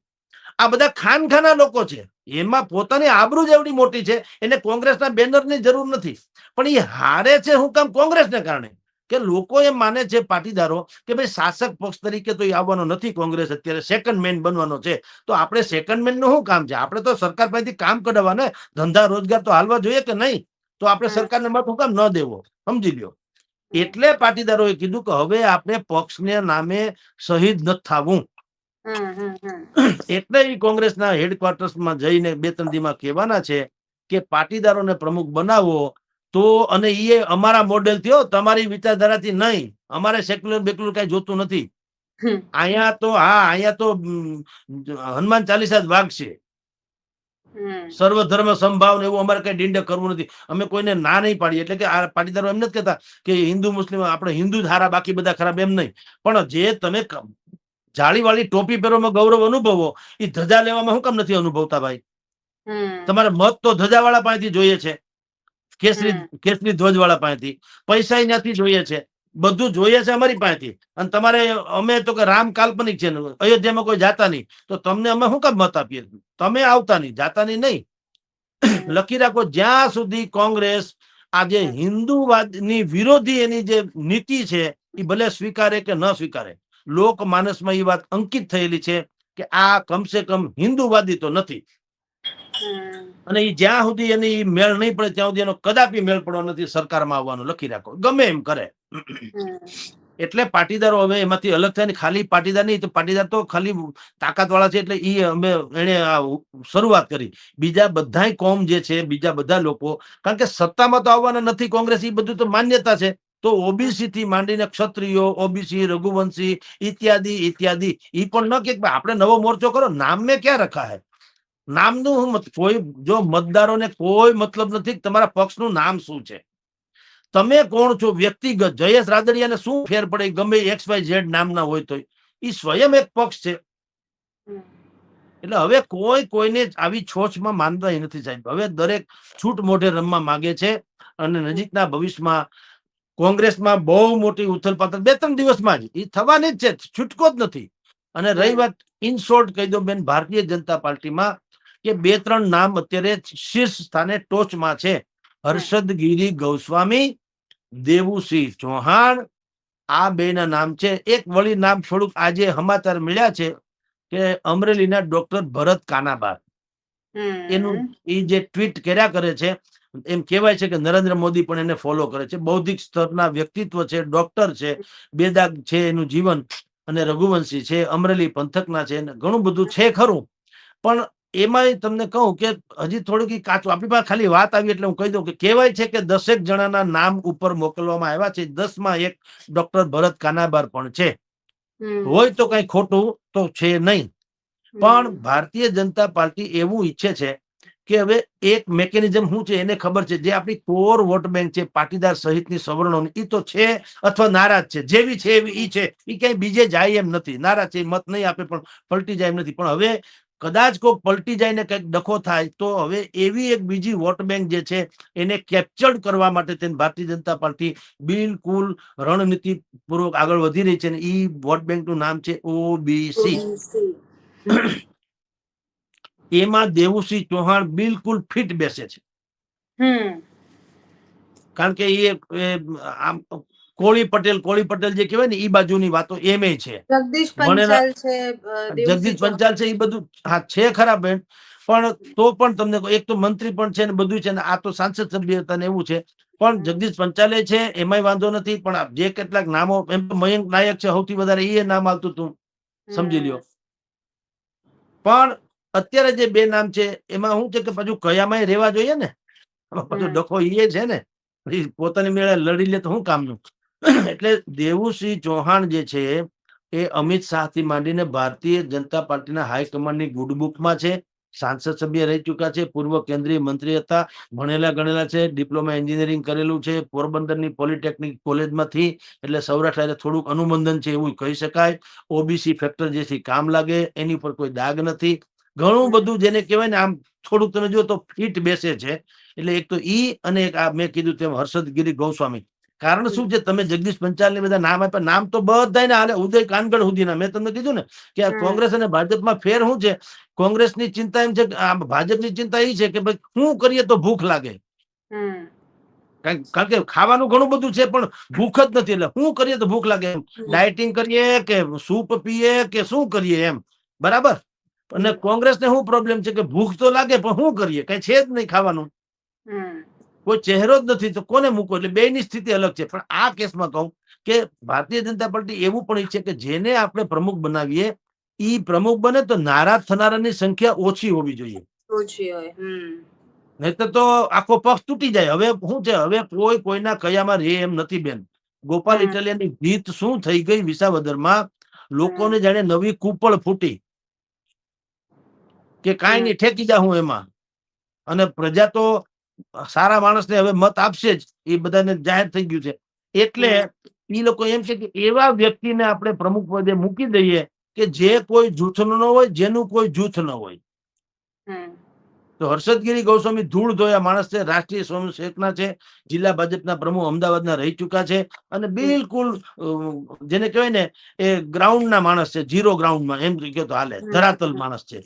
આ બધા ખાનખાના લોકો છે. એમાં પોતાની આબરૂ જ એવડી મોટી છે, એને કોંગ્રેસના બેનરની જરૂર નથી. પણ એ હારે છે શું કામ? કોંગ્રેસને કારણે કે લોકો એમ માને છે પાટીદારો કે ભાઈ શાસક પક્ષ તરીકે તો એ આવવાનો નથી, કોંગ્રેસ અત્યારે સેકન્ડ મેન બનવાનો છે, તો આપણે સેકન્ડ મેન નું શું કામ છે? આપણે તો સરકાર પાસેથી કામ કઢાવવા ને, ધંધા રોજગાર તો હાલવા જોઈએ કે નહીં? તો આપણે સરકારને મત હું કામ ન દેવો? સમજી લ્યો. એટલે પાટીદારોએ કીધું કે હવે આપણે પક્ષને નામે શહીદ નથી થવું. એટલે કોંગ્રેસના હેડક્વાર્ટર્સમાં જઈને 2-3 દીમાં કહેવાના છે કે પાટીદારોને પ્રમુખ બનાવો, તો અને એ અમારા મોડેલ થયો, તમારી વિચારધારાથી નહીં. અમારે સેક્યુલર બેક્યુલર કઈ જોતું નથી. અહીંયા તો હનુમાન ચાલીસા જ વાગશે. સર્વધર્મ સંભાવ ને એવું અમારે કઈ ડીંડક કરવું નથી. અમે કોઈને ના નહીં પાડીએ. એટલે કે આ પાટીદારો એમ નથી કહેતા કે હિન્દુ મુસ્લિમ આપણે હિન્દુ જ હારા બાકી બધા ખરાબ, એમ નહીં. પણ જે તમે જાળીવાળી ટોપી પહેરોમાં ગૌરવ અનુભવો, એ ધજા લેવામાં શું કામ નથી અનુભવતા ભાઈ? તમારે મત તો ધજાવાળા પાસેથી જોઈએ છે, કેસરી ધ્વજવાળા પાસેથી. પૈસા ત્યાંથી જોઈએ છે, બધું જોઈએ છે અમારી પાસેથી. અને તમારે અમે તો કે રામ કાલ્પનિક છે, અયોધ્યામાં કોઈ જાતા નહીં, તો તમને અમે શું કામ મત આપીએ? તમે આવતા નહીં, જાતા નહીં. લખી રાખો, જ્યાં સુધી કોંગ્રેસ આ જે હિન્દુવાદની વિરોધી એની જે નીતિ છે એ ભલે સ્વીકારે કે ન સ્વીકારે, લોક માનસમાં એ વાત અંકિત થયેલી છે કે આ કમસે કમ હિન્દુવાદી તો નથી. અને એ જ્યાં સુધી એની મેળ નહીં પડે ત્યાં સુધી એનો કદાપી મેળ પડવો નથી સરકારમાં આવવાનો. લખી રાખો, ગમે એમ કરે. એટલે પાટીદારો હવે એમાંથી અલગ થાય ને, ખાલી પાટીદાર નહીં, તો પાટીદાર તો ખાલી તાકાત વાળા છે એટલે એને શરૂઆત કરી. બીજા બધા કોમ જે છે, બીજા બધા લોકો, કારણ કે સત્તામાં તો આવવાના નથી કોંગ્રેસ, એ બધું તો માન્યતા છે. તો ઓબીસી થી માંડીને ક્ષત્રિયો, ઓબીસી, રઘુવંશી ઇત્યાદિ ઇત્યાદિ, એ પણ ન કે આપણે નવો મોરચો કરો. નામ મેં ક્યાં રખા હે? નામનું કોઈ, જો મતદારોને કોઈ મતલબ નથી તમારા પક્ષનું નામ શું છે, તમે કોણ છો વ્યક્તિગત. જયેશ રાદડિયાને શું ફેર પડે? ગમે XYZ નામના હોય તો એ સ્વયં એક પક્ષ છે. એટલે હવે કોઈ કોઈને આવી છોછમાં માનતા નથી સાહેબ. હવે દરેક છૂટ મોઢે રમવા માંગે છે. અને નજીકના ભવિષ્યમાં કોંગ્રેસમાં બહુ મોટી ઉથલપાથલ 2-3 દિવસમાં જ એ થવાની જ છે, છૂટકો જ નથી. અને રહી વાત ઇન શોર્ટ કહી દો બેન, ભારતીય જનતા પાર્ટીમાં કે 2-3 નામ અત્યારે શીર્ષ સ્થાને ટોચમાં છે. હર્ષદ ગીરી ગોસ્વામી, દેવુસિંહ ચૌહાણ, આ બેના નામ છે. એક વળી નામ થોડુંક આજે સમાચાર મળ્યા છે કે અમરેલીના ડોક્ટર ભરત કાનાબાર, એનું એ જે ટ્વીટ કર્યા કરે છે, એમ કહેવાય છે કે નરેન્દ્ર મોદી પણ એને ફોલો કરે છે. બૌદ્ધિક સ્તરના વ્યક્તિત્વ છે, ડોક્ટર છે, બેદાગ છે એનું જીવન. અને રઘુવંશી છે, અમરેલી પંથકના છે, ઘણું બધું છે ખરું. પણ એમાં તમને કહું કે હજી થોડીક કાચું, આપણી પાસે ખાલી વાત આવી એટલે હું કહી દઉં કે કહેવાય છે કે 10 જણાના નામ ઉપર મોકલવામાં આવ્યા છે. 10માં એક ડોક્ટર ભરત કાનાબાર પણ છે. હોય તો કઈ ખોટું તો છે નહીં. પણ ભારતીય જનતા પાર્ટી એવું ઈચ્છે છે કે હવે એક મેકેનિઝમ શું છે એને ખબર છે, જે આપણી કોર વોટ બેંક છે પાટીદાર સહિતની સવર્ણોની, એ તો છે અથવા નારાજ છે. જેવી છે એવી ઈ છે, એ ક્યાંય બીજે જાય એમ નથી. નારાજ છે, મત નહીં આપે પણ પલટી જાય એમ નથી. પણ હવે કદાચ કોઈ પલટી જાય ને કંઈક ડખો થાય તો હવે એવી એક બીજી વોટ બેંક જે છે એને કેપ્ચર્ડ કરવા માટે તેને ભારતીય જનતા પાર્ટી બિલકુલ રણનીતિ પૂર્વક આગળ વધી રહી છે. અને એ વોટ બેંકનું નામ છે ઓબીસી. એમાં દેવુસિંહ ચૌહાણ બિલકુલ ફિટ બેસે છે. કારણ કે આમ કોળી પટેલ જે કહેવાય ને એ બાજુની વાતો એમ છે. જગદીશ પંચાલ છે, જગદીશ પંચાલ છે, એ બધું હા છે ખરા બેન. પણ તો પણ તમને એક તો મંત્રી પણ છે ને બધું છે ને, આ તો સાંસદ સભ્ય હતા ને એવું છે. પણ જગદીશ પંચાલે છે એમાંય વાંધો નથી. પણ જે કેટલાક નામો, એમ તો મયંક નાયક છે સૌથી વધારે, એ નામ આવતું હતું, સમજી લ્યો. પણ અત્યારે જે 2 નામ છે એમાં શું છે કે પાછું કયામાંય રહેવા જોઈએ ને, પાછું ડખો એ છે ને, પોતાની મેળે લડી લે તો શું કામનું. એટલે દેવુસિંહ ચૌહાણ જે છે એ અમિત શાહ થી માંડીને ભારતીય જનતા પાર્ટીના હાઈકમાન્ડની ગુડબુકમાં છે. સાંસદ સભ્ય રહી ચુક્યા છે, પૂર્વ કેન્દ્રીય મંત્રી હતા, ભણેલા ગણેલા છે, ડિપ્લોમા એન્જિનિયરિંગ કરેલું છે પોરબંદરની પોલિટેકનિક કોલેજમાંથી. એટલે સૌરાષ્ટ્ર થોડુંક અનુબંધન છે એવું કહી શકાય. ઓબીસી ફેક્ટર જેથી કામ લાગે, એની પર કોઈ દાગ નથી. ઘણું બધું જેને કહેવાય ને આમ થોડુંક તમે જો તો ફિટ બેસે છે. એટલે એક તો ઈ અને એક આ મેં કીધું તેમ હર્ષદ ગીરી ગોસ્વામી. કારણ શું છે, તમે જગદીશ પંચાલ ને બધા નામ આપ્યા, નામ તો બધા હાલે, ઉદય કાનગડ સુધીના. મેં તમને કીધું ને કે આ કોંગ્રેસ અને ભાજપમાં ફેર શું છે. કોંગ્રેસની ચિંતા એમ છે, ભાજપની ચિંતા એ છે કે ભાઈ શું કરીએ તો ભૂખ લાગે. કારણ કે ખાવાનું ઘણું બધું છે પણ ભૂખ જ નથી. એટલે શું કરીએ તો ભૂખ લાગે એમ, ડાયટિંગ કરીએ કે સૂપ પીએ કે શું કરીએ એમ, બરાબર. અને કોંગ્રેસને શું પ્રોબ્લેમ છે કે ભૂખ તો લાગે પણ શું કરીએ, કઈ છે જ નહીં ખાવાનું, કોઈ ચહેરો જ નથી, તો કોને મૂકો. એટલે બેની સ્થિતિ અલગ છે. પણ આ કેસમાં કહું કે ભારતીય જનતા પાર્ટી એવું પણ ઈચ્છે કે જેને આપણે પ્રમુખ બનાવીએ ઈ પ્રમુખ બને તો નારાજ થનારાની સંખ્યા ઓછી હોવી જોઈએ, ઓછી હોય. નહીતર તો આખો પક્ષ તૂટી જાય. હવે શું છે, હવે કોઈ કોઈના કયામાં રે એમ નથી બેન. ગોપાલ ઇટાલિયાની જીત શું થઈ ગઈ વિસાવદરમાં, લોકોને જાણે નવી કૂપળ ફૂટી કે કાંઈ નહીં, ઠેકી જા હું એમાં. અને પ્રજા તો સારા માણસને હવે મત આપશે જ, એ બધાને જાહેર થઈ ગયું છે. એટલે એ લોકો એમ છે કે એવા વ્યક્તિને આપણે પ્રમુખ પદે મૂકી દઈએ કે જે કોઈ જૂથનો ન હોય, જેનું કોઈ જૂથ ન હોય. તો હર્ષદગીરી ગોસ્વામી ધૂળ ધોયા માણસ છે, રાષ્ટ્રીય સ્વયંસેવકના છે, જિલ્લા ભાજપના પ્રમુખ અમદાવાદના રહી ચુક્યા છે, અને બિલકુલ જેને કહેવાય ને એ ગ્રાઉન્ડના માણસ છે, ઝીરો ગ્રાઉન્ડમાં એમ કહે તો હાલે, ધરાતલ માણસ છે.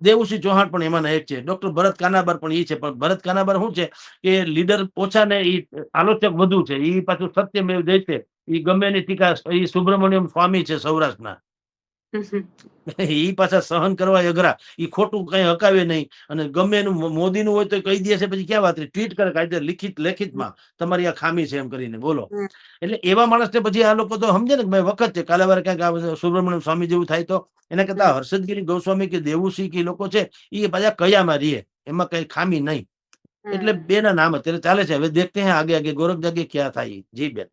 દેવુસિંહ ચૌહાણ પણ એમાંના એક છે, ડોક્ટર ભરત કાનાબર પણ એ છે. પણ ભરત કાનાબર શું છે કે લીડર ઓછા ને એ આલોચક વધુ છે. એ પાછું સત્યમેવ જયતે, એ ગમે એની ટીકા, એ સુબ્રમણ્યમ સ્વામી છે સૌરાષ્ટ્રના, એ પાછા સહન કરવા અઘરા, એ ખોટું કઈ હકાવે નહીં. અને ગમે એનું મોદીનું હોય તો કહી દે છે, પછી ક્યાં વાત, ટ્વીટ કરે કાયદે લેખિતમાં તમારી આ ખામી છે એમ કરીને, બોલો. એટલે એવા માણસને પછી આ લોકો તો સમજે ને કે ભાઈ વખત છે, કાલે વારે ક્યાંક સુબ્રમણ્યમ સ્વામી જેવું થાય તો. એના કરતા હર્ષદગીરી ગોસ્વામી કે દેવુસિંહ કે લોકો છે એ પાછા કયામાં રહીએ, એમાં કઈ ખામી નહીં. એટલે બેના નામ અત્યારે ચાલે છે. હવે દેખતે હે આગે આગે ગોરખ જાગે ક્યાં થાય. જી બેન.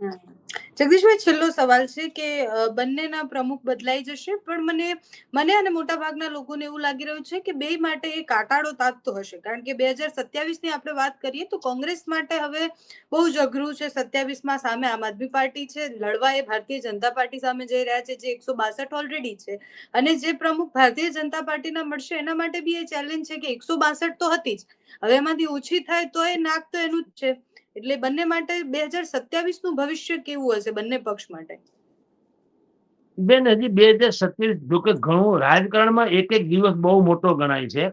જગદીશભાઈ, છેલ્લો સવાલ છે કે બંનેના પ્રમુખ બદલાઈ જશે, પણ મને અને મોટા ભાગના લોકોને એવું લાગી રહ્યું છે કે બે માટે એ કાંટાળો તાકતો હશે. કારણ કે 2027ની આપણે વાત કરીએ તો કોંગ્રેસ માટે હવે બહુ જ અઘરું છે. 27માં સામે આમ આદમી પાર્ટી છે, લડવા એ ભારતીય જનતા પાર્ટી સામે જઈ રહ્યા છે, જે 162 ઓલરેડી છે. અને જે પ્રમુખ ભારતીય જનતા પાર્ટીના મળશે એના માટે બી એ ચેલેન્જ છે કે 162 તો હતી જ, હવે એમાંથી ઓછી થાય તો એ નાક તો એનું જ છે. એટલે બંને માટે 2027નું ભવિષ્ય કેવું હશે બંને પક્ષ માટે? બેન હજી 2027 જોકે ઘણું રાજકારણમાં એક એક દિવસ બહુ મોટો ગણાય છે.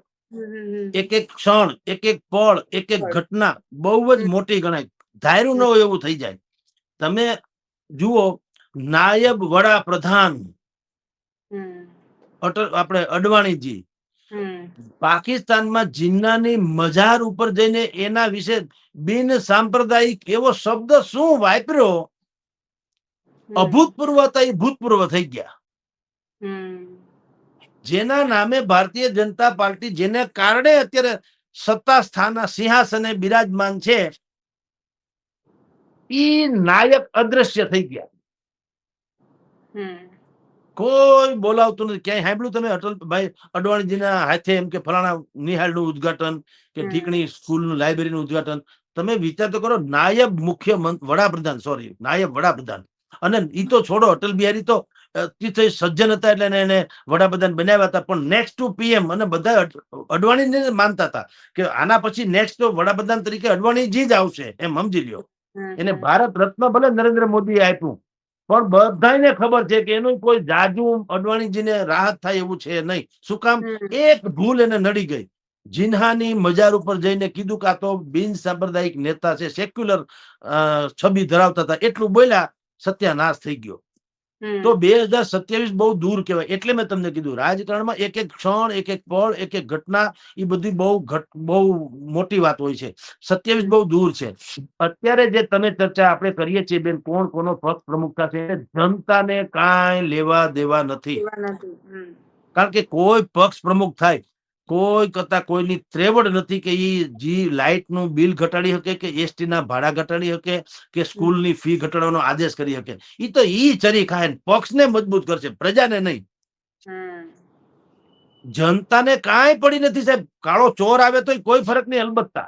એક એક ક્ષણ, એક એક પળ, એક એક ઘટના બહુ જ મોટી ગણાય. ધાર્યું ન હોય એવું થઈ જાય. તમે જુઓ, નાયબ વડાપ્રધાન આપણે અડવાણીજી પાકિસ્તાનમાં જિન્નાની મજાર ઉપર જઈને એના વિશે બિન સાંપ્રદાયિક એવો શબ્દ શું વાપર્યો, અભૂતપૂર્વ હતા, એ ભૂતપૂર્વ થઈ ગયા. જેના નામે ભારતીય જનતા પાર્ટી, જેને કારણે અત્યારે સત્તા સ્થાન સિંહાસને બિરાજમાન છે, ઈ નાયક અદ્રશ્ય થઈ ગયા. કોઈ બોલાવતું નથી. ક્યાંય સાંભળ્યું તમે અટલભાઈ અડવાણીજીના હાથે એમ કે ફલાણા નિહાળનું ઉદ્ઘાટન કે ઠીકણી સ્કૂલનું લાઇબ્રેરીનું ઉદ્ઘાટન? તમે વિચાર તો કરો, નાયબ વડાપ્રધાન, સોરી, નાયબ વડાપ્રધાન. અને ઈ તો છોડો, અટલ બિહારી તો સજ્જન હતા એટલે એને વડાપ્રધાન બનાવ્યા હતા. પણ નેક્સ્ટ ટુ પીએમ અને બધા અડવાણીને માનતા હતા કે આના પછી નેક્સ્ટ વડાપ્રધાન તરીકે અડવાણીજી જ આવશે, એમ સમજી લ્યો. એને ભારત રત્ન ભલે નરેન્દ્ર મોદીએ આપ્યું, પણ બધાને ખબર છે કે એનું કોઈ જાજુ અડવાણીજીને રાહત થાય એવું છે નહીં. શું કામ? એક ભૂલ એને નડી ગઈ. જિન્હાની મજાર ઉપર જઈને કીધું કે આ તો બિન સાંપ્રદાયિક નેતા છે, સેક્યુલર છબી ધરાવતા હતા, એટલું બોલ્યા, સત્યાનાશ થઈ ગયો. તો 2027 બહુ દૂર કહેવાય. એટલે મેં તમને કીધું, રાજકારણમાં એક એક ક્ષણ, એક એક પળ, એક એક ઘટના, એ બધી બહુ મોટી વાત હોય છે. 27 બહુ દૂર છે. અત્યારે જે તમે ચર્ચા આપણે કરીએ છીએ બેન, કોણ કોનો પક્ષ પ્રમુખ થશે, જનતાને કાંઈ લેવા દેવા નથી. કારણ કે કોઈ પક્ષ પ્રમુખ થાય, કોઈ કરતા કોઈની ત્રેવડ નથી કે જી લાઇટનું બિલ ઘટાડી શકે, કે એસટી ના ભાડા ઘટાડી શકે, કે સ્કૂલની ફી ઘટાડવાનો આદેશ કરી શકે. ઈ તો ઈ ચરી ખાય, પક્ષને મજબૂત કરશે, પ્રજાને નહીં. જનતાને કાંઈ પડી નથી સાહેબ. કાળો ચોર આવે તો કોઈ ફરક નહીં, અલબત્તા.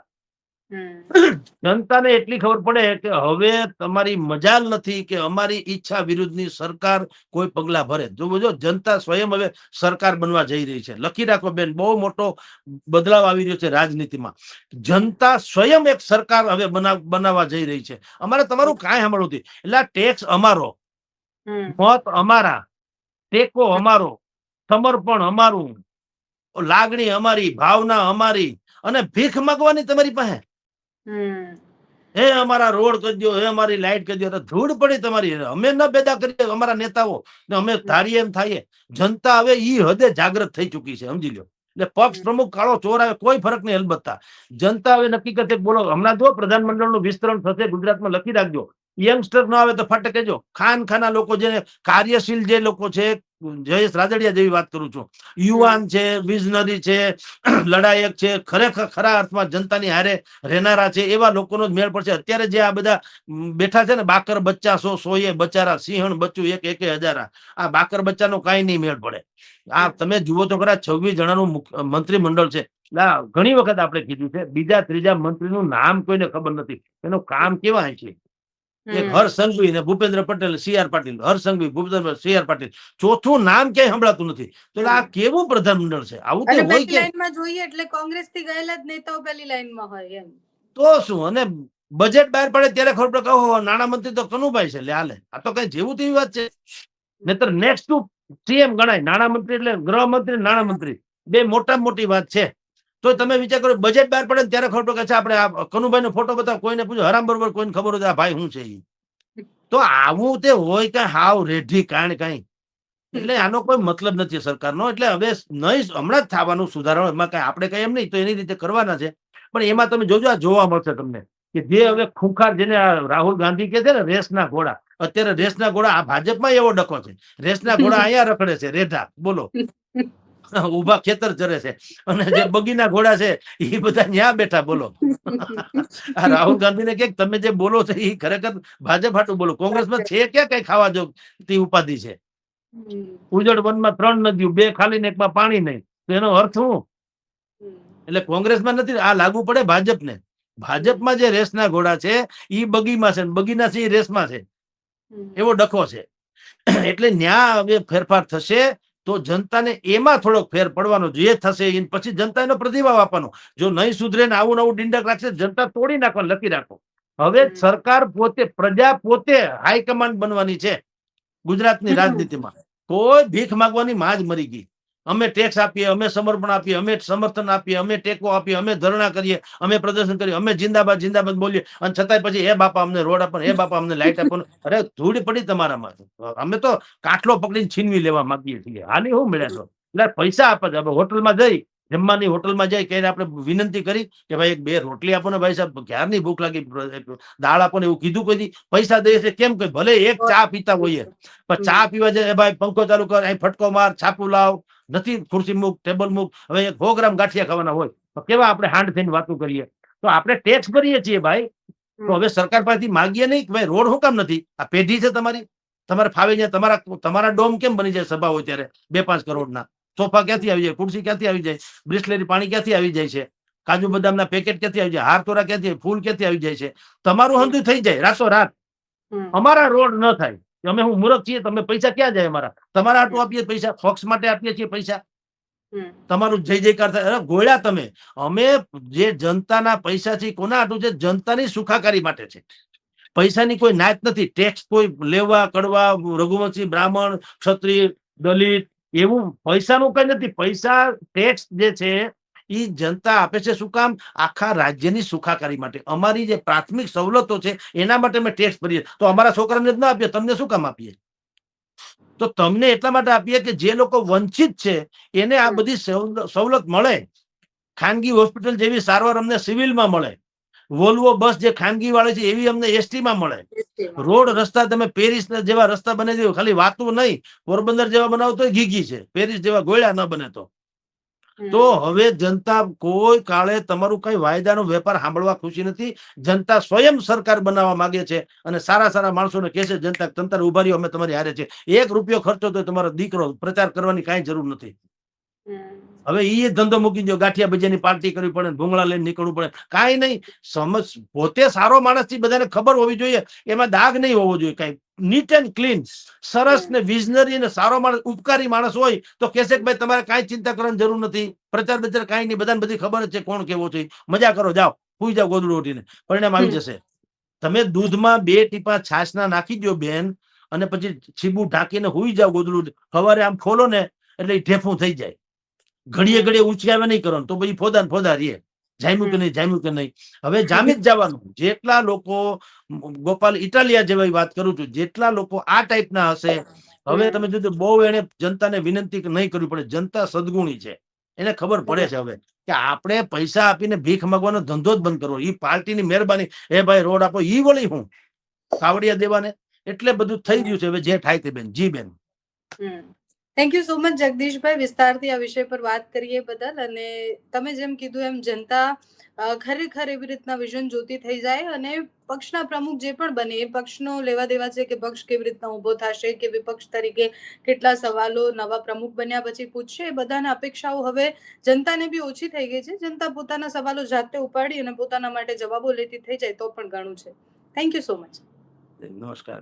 જનતાને એટલી ખબર પડે કે હવે તમારી મજાલ નથી કે અમારી ઈચ્છા વિરુદ્ધની સરકાર કોઈ પગલા ભરે. જો જનતા સ્વયં હવે સરકાર બનવા જઈ રહી છે. લખી રાખો બેન, બહુ મોટો બદલાવ આવી રહ્યો છે રાજનીતિમાં. જનતા સ્વયં એક સરકાર હવે બનાવવા જઈ રહી છે. અમારે તમારું કાંઈ સાંભળવું નથી. એટલે ટેક્સ અમારો, મત અમારા, ટેકો અમારો, સમર્પણ અમારું, લાગણી અમારી, ભાવના અમારી, અને ભીખ માંગવાની તમારી પાસે. હમ. હે અમારા રોડ કરી દો, હે અમારી લાઈટ કરી દો. ધૂળ પડી તમારી. અમે ન પેદા કરીએ અમારા નેતાઓ ને અમે ધારીએ એમ થાય. જનતા હવે ઈ હદે જાગૃત થઈ ચુકી છે, સમજી લો. એટલે પક્ષ પ્રમુખ કાળો ચોર આવે કોઈ ફરક નહીં. અલબત્તા જનતા હવે નક્કી કરશે. બોલો હમણાં જો પ્રધાનમંડળનું વિસ્તરણ થશે ગુજરાતમાં, લખી રાખજો. યંગસ્ટર ન આવે તો ફટ કહેજો. ખાના લોકો જે કાર્યશીલ જે લોકો છે, જયેશ રાદડિયા જેવી વાત કરું છું, યુવાન છે, વિઝનરી છે, લડાયક છે, ખરેખર ખરા અર્થમાં જનતાની હારે રહેનારા છે, એવા લોકોનો જ મેળ પડશે. અત્યારે જે આ બધા બેઠા છે ને, બાકર બચ્ચા સોએ બચારા, સિંહણ બચ્ચું એક હજારા, આ બાકર બચ્ચાનો કઈ નહીં મેળ પડે. આ તમે જુઓ તો ખરા 26 જણાનું મંત્રીમંડળ છે. ઘણી વખત આપણે કીધું છે, બીજા ત્રીજા મંત્રીનું નામ કોઈને ખબર નથી, એનું કામ કેવા છે. એક હર્ષ સંઘવી ને ભૂપેન્દ્ર પટેલ, CR પાટીલ, હર્ષ સંઘવી, ભૂપેન્દ્ર CR પાટીલ, ચોથું નામ ક્યાંય સંભળાતું નથી. તો આ કેવું પ્રધાનમંડળ છે? આવું તે અને હોય પહેલી કે? લાઈનમાં જોઈએ એટલે કોંગ્રેસ થી ગયેલા જ નેતાઓ પહેલી લાઈનમાં હોય એમ. તો શું? અને બજેટ બહાર પડે ત્યારે ખબર પડે કહો નાણામંત્રી તો કનુભાઈ છે. લે હાલે, આ તો કઈ જેવું તેવી વાત છે. નહીતર નેક્સ્ટ ટુ CM ગણાય. નાણામંત્રી એટલે ગૃહમંત્રી, નાણામંત્રી બે મોટામાં મોટી વાત છે. તો તમે વિચાર કરો, બજેટ બહાર પડે ત્યારે ખબર પડે કે આપણે આ કનુભાઈ નો ફોટો બતાવો, કોઈને પૂછો, હરામ બરોબર કોઈને ખબર હોય આ ભાઈ શું છે. તો આવું તે હોય કઈ હાવ રેઢી કાણ કઈ. એટલે આનો કોઈ મતલબ નથી સરકારનો. એટલે હવે નહીં, હમણાં જ થવાનું સુધારો, એમાં કઈ આપણે કઈ એમ નહીં, તો એની રીતે કરવાના છે. પણ એમાં તમે જોજો, આ જોવા મળશે તમને કે જે હવે ખૂંખાર, જેને રાહુલ ગાંધી કે છે ને રેસના ઘોડા, અત્યારે રેસના ઘોડા આ ભાજપમાં એવો ડખો છે. રેસના ઘોડા અહીંયા રખડે છે, રેઢા બોલો, ઉભા ખેતર ચરે છે. અને જે બગીના ઘોડા છે એ બધા ન્યા બેઠા બોલો. આ રાહુલ ગાંધીને કે તમે જે બોલો છો એ ખરેખર ભાજપ હાટું બોલો. કોંગ્રેસમાં છે ક્યાં કઈ ખાવા જો તે ઉપાધિ છે. ઉજળ વનમાં 3 નદીઓ, 2 ખાલી ને એકમાં પાણી નહીં, તો એનો અર્થ શું? એટલે કોંગ્રેસમાં નથી, આ લાગુ પડે ભાજપને. ભાજપમાં જે રેસના ઘોડા છે એ બગીમાં છે, બગીના છે એ રેસમાં છે, એવો ડખો છે. એટલે ન્યા હવે ફેરફાર થશે તો જનતાને એમાં થોડોક ફેર પડવાનો. જે થશે એ પછી જનતા એનો પ્રતિભાવ આપવાનો. જો નહીં સુધરે ને આવું નવું ડિંડક રાખશે, જનતા તોડી નાખવાનું. લખી રાખો, હવે સરકાર પોતે, પ્રજા પોતે હાઈકમાન્ડ બનવાની છે ગુજરાતની રાજનીતિમાં. કોઈ ભીખ માંગવાની માં જ મરી ગઈ. અમે ટેક્સ આપીએ, અમે સમર્પણ આપીએ, અમે સમર્થન આપીએ, અમે ટેકો આપીએ, અમે ધરણા કરીએ, અમે પ્રદર્શન કરીએ, અમે જિંદાબાદ જિંદાબાદ બોલીએ, અને છતાંય પછી હે બાપા અમને રોડ આપો, હે બાપા અમને લાઈટ આપો. અરે ધૂળ પડી તમારામાં. અમે તો કાટલો પકડીને છીનવી લેવા માંગીએ છીએ. આની શું મળ્યા છો? એટલે પૈસા આપે છે. હવે હોટલમાં જઈ, જમવાની હોટલમાં જઈ કઈ આપણે વિનંતી કરી કે ભાઈ 2 રોટલી આપો ને ભાઈ સાહેબ, ક્યારની ભૂખ લાગી, દાળ આપો ને, એવું કીધું કોઈ દી? પૈસા દે છે કેમ? કે ભલે એક ચા પીતા હોઈએ, પણ ચા પીવા જાય ભાઈ પંખો ચાલુ કર, અહીં ફટકો માર, છાપું લાવ, નથી ખુરશી મૂક, ટેબલ મૂક. હવે 100 ગ્રામ ગાંઠિયા ખાવાના હોય તો કેવા આપણે હાંડ થઈને વાતો કરીએ. તો આપણે ટેક્સ ભરીએ છીએ ભાઈ. તો હવે સરકાર પાસેથી માગીએ નહીં કે ભાઈ રોડ શું કામ નથી? આ પેઢી છે તમારી, તમારે ફાવી જાય. તમારા ડોમ કેમ બની જાય સભા હોય ત્યારે 2-5 કરોડના? સોફા ક્યાંથી આવી જાય? ખુરશી ક્યાંથી આવી જાય? બ્રિસ્લેરી પાણી ક્યાંથી આવી જાય છે? કાજુ બદામના પેકેટ ક્યાંથી આવી જાય? હાર તોરા ક્યાંથી, ફૂલ ક્યાંથી આવી જાય છે? તમારું હંધું થઈ જાય રાતો રાત. અમારા રોડ ન થાય. અમે હું મૂર્ખ છીએ? તમે પૈસા ક્યાં જાય અમારા? તમારા હાટું આપીએ પૈસા, પક્ષ માટે આપીએ છીએ પૈસા. તમારું જય જયકાર થાય. અરે ગોળ્યા તમે. અમે જે જનતાના પૈસા છે કોના હાટું છે? જનતાની સુખાકારી માટે છે. પૈસાની કોઈ નાત નથી. ટેક્સ કોઈ લેવા કડવા, રઘુવંશી, બ્રાહ્મણ, ક્ષત્રિય, દલિત, એવું પૈસાનું કઈ નથી. પૈસા ટેક્સ જે છે એ જનતા આપે છે. શું કામ? આખા રાજ્યની સુખાકારી માટે. અમારી જે પ્રાથમિક સવલતો છે એના માટે અમે ટેક્સ ભરીએ. તો અમારા છોકરાને જ ના આપીએ, તમને શું કામ આપીએ? તો તમને એટલા માટે આપીએ કે જે લોકો વંચિત છે એને આ બધી સવલત મળે. ખાનગી હોસ્પિટલ જેવી સારવાર અમને સિવિલમાં મળે. વોલ્વો બસ જે ખાનગી વાળી છે એવી અમને એસટી માં મળે. રોડ રસ્તા તમે પેરિસ જેવા રસ્તા બને દેવો, ખાલી વાતું નહીં, પોરબંદર જેવા બનાવો તો ગીગી છે. પેરિસ જેવા ગોળ્યા ન બને તો. તો હવે જનતા કોઈ કાળે તમારું કઈ વાયદાનો વેપાર સાંભળવા ખુશી નથી. જનતા સ્વયં સરકાર બનાવવા માંગે છે અને સારા સારા માણસોને કહે છે જનતા તંત્ર ઉભા રહ્યો, અમે તમારી હારે છે. 1 રૂપિયો ખર્ચો તો તમારો દીકરો, પ્રચાર કરવાની કઈ જરૂર નથી. હવે એ ધંધો મૂકી દો, ગાંઠિયા ભજીયાની પાર્ટી કરવી પડે, ભૂંગળા લઈને નીકળવું પડે. કાંઈ નહીં. સમજ પોતે સારો માણસ થી બધાને ખબર હોવી જોઈએ. એમાં દાગ નહીં હોવો જોઈએ. કઈ નીટ એન્ડ ક્લીન, સરસ ને વિઝનરી ને સારો માણસ, ઉપકારી માણસ હોય તો કહેશે કે ભાઈ તમારે કાંઈ ચિંતા કરવાની જરૂર નથી, પ્રચાર બચાર કાંઈ નહીં, બધાને બધી ખબર જ છે કોણ કેવો છે. મજા કરો, જાઓ સુઈ જાઓ ગોદડું ઉઠીને, પરિણામ આવી જશે. તમે દૂધમાં 2 ટીપા છાશના નાખી દો બેન, અને પછી છીબું ઢાંકીને સુઈ જાઓ ગોદડું. સવારે આમ ખોલો ને એટલે ઢેફું થઈ જાય. ઘડીએ ઘડીએ ઉંચકાવે નહીં કરવાનું, તો પછી ફોદા ને ફોદા રહીએ. જામ્યું કે નહીં જામ્યું કે નહીં. હવે જામી જ જવાનું. જેટલા લોકો ગોપાલ ઇટાલિયા જેવી વાત કરું છું, જેટલા લોકો આ ટાઈપના હશે, હવે તમે જોજો બહુ એને જનતાને વિનંતી નહીં કરવી પડે. જનતા સદગુણી છે, એને ખબર પડે છે હવે કે આપણે પૈસા આપીને ભીખ માંગવાનો ધંધો જ બંધ કરવો. ઈ પાર્ટીની મહેરબાની, એ ભાઈ રોડ આપો, ઈ વળી હું કાવડિયા દેવાને. એટલે બધું થઈ ગયું છે. હવે જે થાય તે બેન. જી બેન. થેન્ક યુ સો મચ જગદીશભાઈ, વિસ્તારથી આ વિષય પર વાત કરીએ બદલ. અને તમે જેમ કીધું એમ જનતા ખરેખર એવી રીતના વિઝન જોતી થઈ જાય અને પક્ષના પ્રમુખ જે પણ બને એ પક્ષનો લેવા દેવા છે કે પક્ષ કેવી રીતના ઉભો થશે કે વિપક્ષ તરીકે કેટલા સવાલો નવા પ્રમુખ બન્યા પછી પૂછશે, એ બધાના અપેક્ષાઓ હવે જનતાને બી ઓછી થઈ ગઈ છે. જનતા પોતાના સવાલો જાતે ઉપાડી અને પોતાના માટે જવાબો લેતી થઈ જાય તો પણ ઘણું છે. Thank you so much. નમસ્કાર.